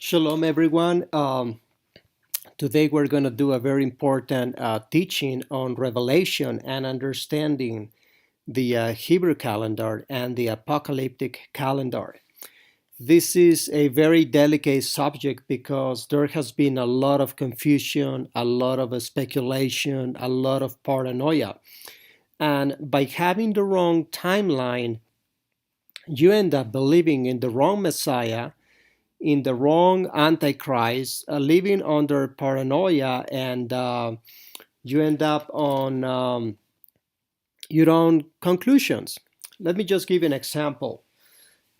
Shalom, everyone. Today we're going to do a very important teaching on Revelation and understanding the Hebrew calendar and the apocalyptic calendar. This is a very delicate subject because there has been a lot of confusion, a lot of speculation, a lot of paranoia. And by having the wrong timeline, you end up believing in the wrong Messiah, in the wrong antichrist, living under paranoia, and you end up on your own conclusions. Let me just give you an example.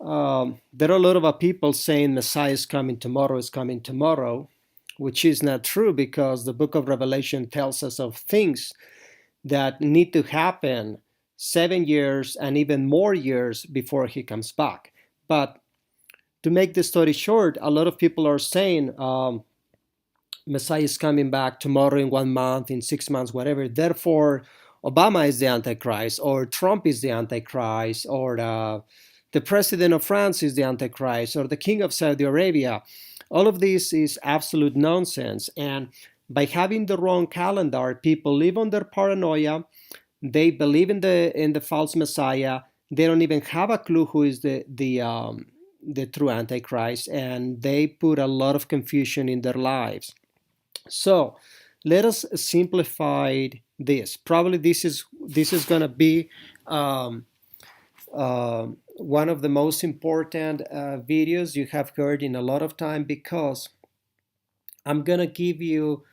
There are a lot of people saying Messiah is coming tomorrow, which is not true because the book of Revelation tells us of things that need to happen 7 years and even more years before he comes back. But to make the story short, a lot of people are saying Messiah is coming back tomorrow, in 1 month, in 6 months, whatever. Therefore, Obama is the Antichrist, or Trump is the Antichrist, or the president of France is the Antichrist, or the king of Saudi Arabia. All of this is absolute nonsense. And by having the wrong calendar, people live under paranoia. They believe in the false Messiah. They don't even have a clue who is the true Antichrist, and they put a lot of confusion in their lives. So let us simplify this. Probably this is going to be one of the most important videos you have heard in a lot of time, because I'm going to give you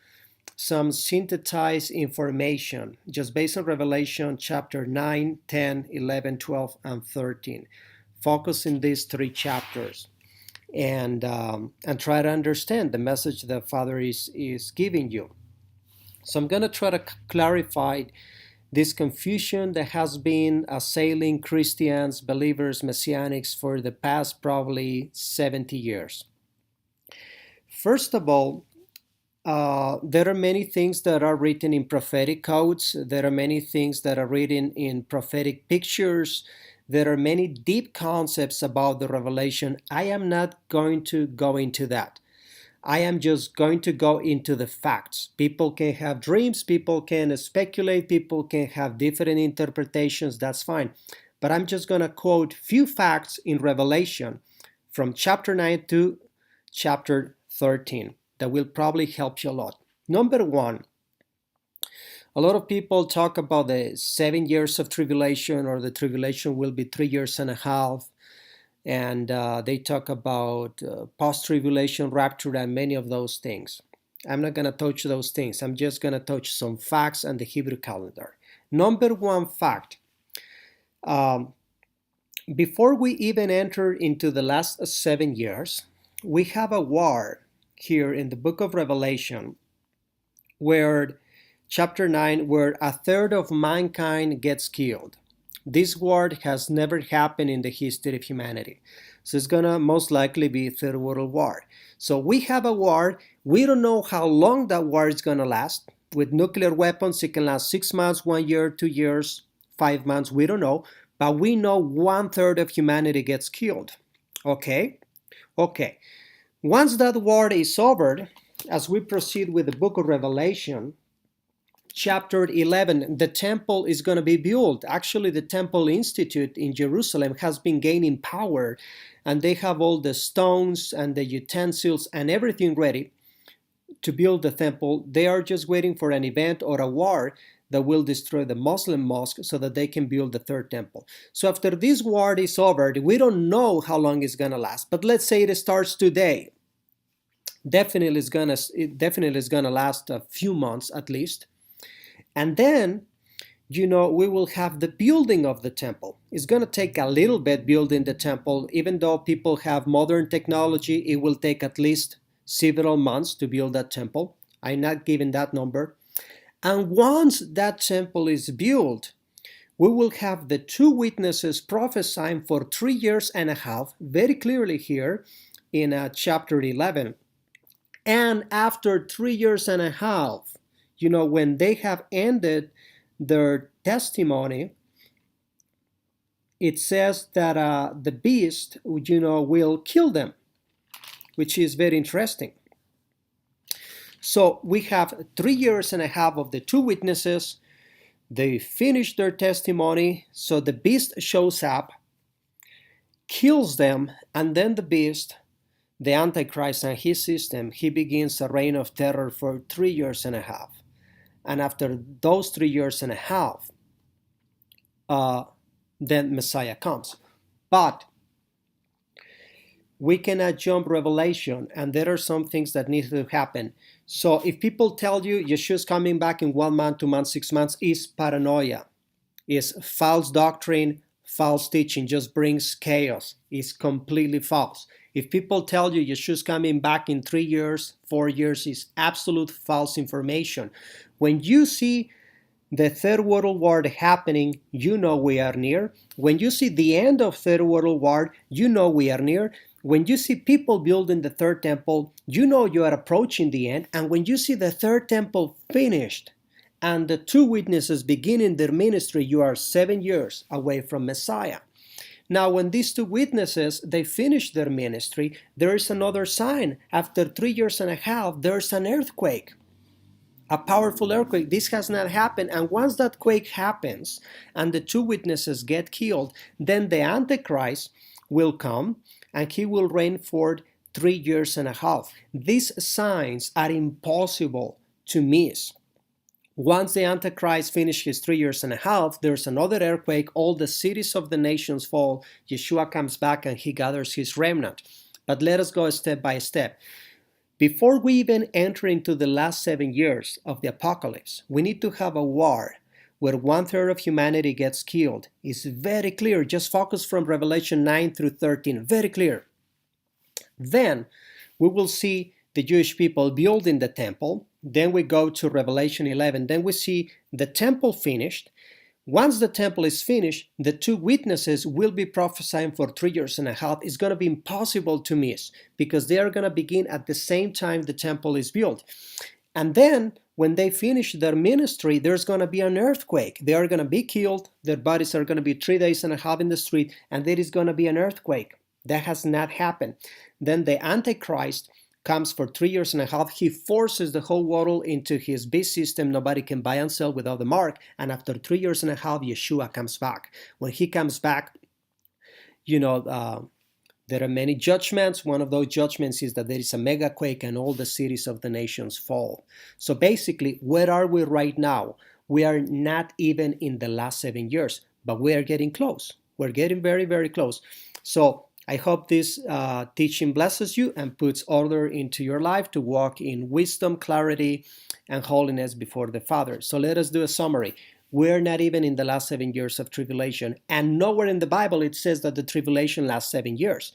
some synthesized information just based on Revelation chapter 9, 10, 11, 12, and 13. Focus in these three chapters and try to understand the message the Father is giving you. So I'm going to try to clarify this confusion that has been assailing Christians, believers, Messianics for the past probably 70 years. First of all, there are many things that are written in prophetic codes. There are many things that are written in prophetic pictures. There are many deep concepts about the revelation. I am not going to go into that. I am just going to go into the facts. People can have dreams, people can speculate, people can have different interpretations, that's fine. But I'm just going to quote few facts in Revelation from chapter 9 to chapter 13 that will probably help you a lot. Number one, a lot of people talk about the 7 years of tribulation, or the tribulation will be 3 years and a half. And they talk about post-tribulation rapture and many of those things. I'm not going to touch those things. I'm just going to touch some facts and the Hebrew calendar. Number one fact, before we even enter into the last 7 years, we have a war here in the book of Revelation, where chapter 9, where a third of mankind gets killed. This war has never happened in the history of humanity. So it's going to most likely be Third World War. So we have a war. We don't know how long that war is going to last. With nuclear weapons, it can last 6 months, 1 year, 2 years, 5 months. We don't know. But we know 1/3 of humanity gets killed. Okay? Okay. Once that war is over, as we proceed with the book of Revelation, chapter 11, the temple is going to be built. Actually, the Temple Institute in Jerusalem has been gaining power, and they have all the stones and the utensils and everything ready to build the temple. They are just waiting for an event or a war that will destroy the Muslim mosque so that they can build the third temple. So after this war is over, we don't know how long it's going to last, but let's say it starts today. Definitely is gonna last a few months at least. And then, we will have the building of the temple. It's going to take a little bit building the temple. Even though people have modern technology, it will take at least several months to build that temple. I'm not giving that number. And once that temple is built, we will have the two witnesses prophesying for 3 years and a half, very clearly here in chapter 11. And after 3 years and a half, when they have ended their testimony, it says that the beast, will kill them. which is very interesting. So we have 3.5 years of the two witnesses. They finish their testimony, so the beast shows up, kills them, and then the beast, the Antichrist and his system, he begins a reign of terror for 3.5 years. And after those 3.5 years, then Messiah comes. But we cannot jump Revelation, and there are some things that need to happen. So if people tell you Yeshua's coming back in 1 month, 2 months, 6 months, is paranoia, is false doctrine, false teaching, just brings chaos. It's completely false. If people tell you Yeshua's coming back in 3 years, 4 years, is absolute false information. When you see the Third World War happening, you know we are near. When you see the end of Third World War, you know we are near. When you see people building the third temple, you know you are approaching the end. And when you see the third temple finished and the two witnesses beginning their ministry, you are 7 years away from Messiah. Now, when these two witnesses, they finish their ministry, there is another sign. After 3.5 years, there's an earthquake, a powerful earthquake. This has not happened. And once that quake happens and the two witnesses get killed, then the Antichrist will come and he will reign for 3.5 years. These signs are impossible to miss. Once the Antichrist finishes his 3.5 years, there's another earthquake, all the cities of the nations fall, Yeshua comes back and he gathers his remnant. But let us go step by step. Before we even enter into the last 7 years of the apocalypse, we need to have a war where 1/3 of humanity gets killed. It's very clear. Just focus from Revelation 9 through 13. Very clear. Then we will see the Jewish people building the temple. Then we go to Revelation 11. Then we see the temple finished. Once the temple is finished, the two witnesses will be prophesying for 3.5 years. It's going to be impossible to miss because they are going to begin at the same time the temple is built. And then when they finish their ministry, there's going to be an earthquake. They are going to be killed. Their bodies are going to be 3.5 days in the street, and there is going to be an earthquake. That has not happened. Then the Antichrist comes for 3.5 years. He forces the whole world into his beast system. Nobody can buy and sell without the mark. And after 3.5 years, Yeshua comes back. When he comes back, there are many judgments. One of those judgments is that there is a mega quake and all the cities of the nations fall. So basically, where are we right now? We are not even in the last 7 years, but we are getting close. We're getting very, very close. So I hope this teaching blesses you and puts order into your life to walk in wisdom, clarity, and holiness before the Father. So let us do a summary. We're not even in the last 7 years of tribulation. And nowhere in the Bible it says that the tribulation lasts 7 years.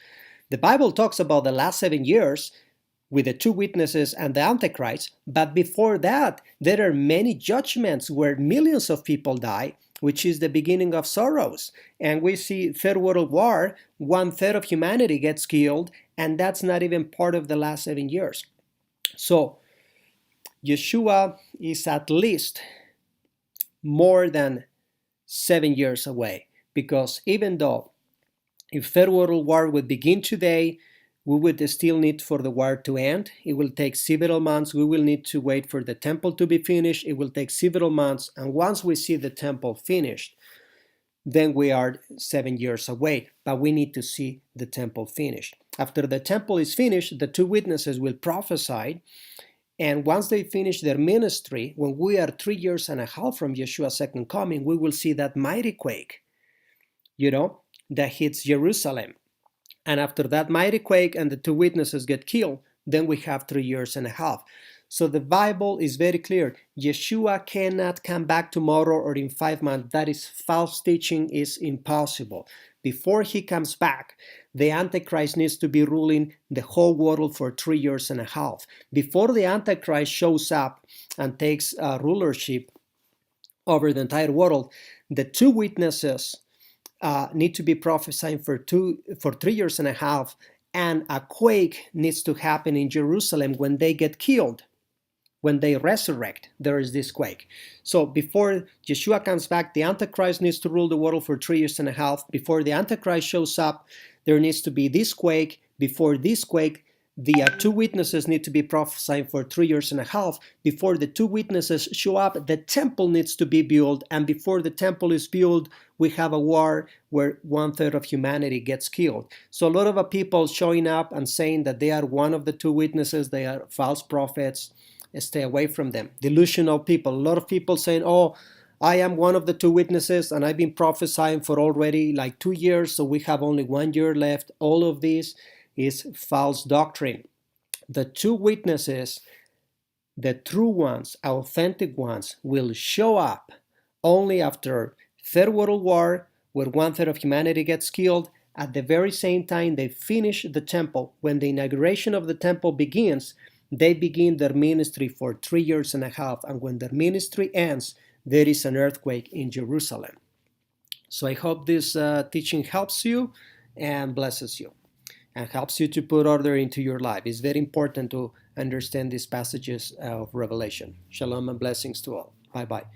The Bible talks about the last 7 years with the two witnesses and the Antichrist. But before that, there are many judgments where millions of people die, which is the beginning of sorrows. And we see Third World War, 1/3 of humanity gets killed, and that's not even part of the last 7 years. So Yeshua is at least more than 7 years away, because even though if Third World War would begin today, we would still need for the war to end. It will take several months. We will need to wait for the temple to be finished. It will take several months. And once we see the temple finished, then we are 7 years away. But we need to see the temple finished. After the temple is finished, the two witnesses will prophesy. And once they finish their ministry, when we are 3.5 years from Yeshua's second coming, we will see that mighty quake, that hits Jerusalem. And after that mighty quake and the two witnesses get killed, then we have 3.5 years. So the Bible is very clear. Yeshua cannot come back tomorrow or in 5 months. That is false teaching, is impossible. Before he comes back, the Antichrist needs to be ruling the whole world for 3.5 years. Before the Antichrist shows up and takes rulership over the entire world, the two witnesses need to be prophesying for 3.5 years, and a quake needs to happen in Jerusalem when they get killed. When they resurrect, there is this quake. So before Yeshua comes back, the Antichrist needs to rule the world for 3.5 years. Before the Antichrist shows up, there needs to be this quake. Before this quake, the two witnesses need to be prophesying for 3 years and a half. Before the two witnesses show up, the temple needs to be built. And before the temple is built, we have a war where 1/3 of humanity gets killed. So a lot of people showing up and saying that they are one of the two witnesses, they are false prophets. Stay away from them. Delusional people. A lot of people saying, oh, I am one of the two witnesses and I've been prophesying for already like 2 years, so we have only 1 year left. All of this is false doctrine. The two witnesses, the true ones, authentic ones, will show up only after Third World War, where 1/3 of humanity gets killed. At the very same time they finish the temple, when the inauguration of the temple begins, they begin their ministry for 3 years and a half. And when their ministry ends, there is an earthquake in Jerusalem. So I hope this teaching helps you and blesses you and helps you to put order into your life. It's very important to understand these passages of Revelation. Shalom and blessings to all. Bye-bye.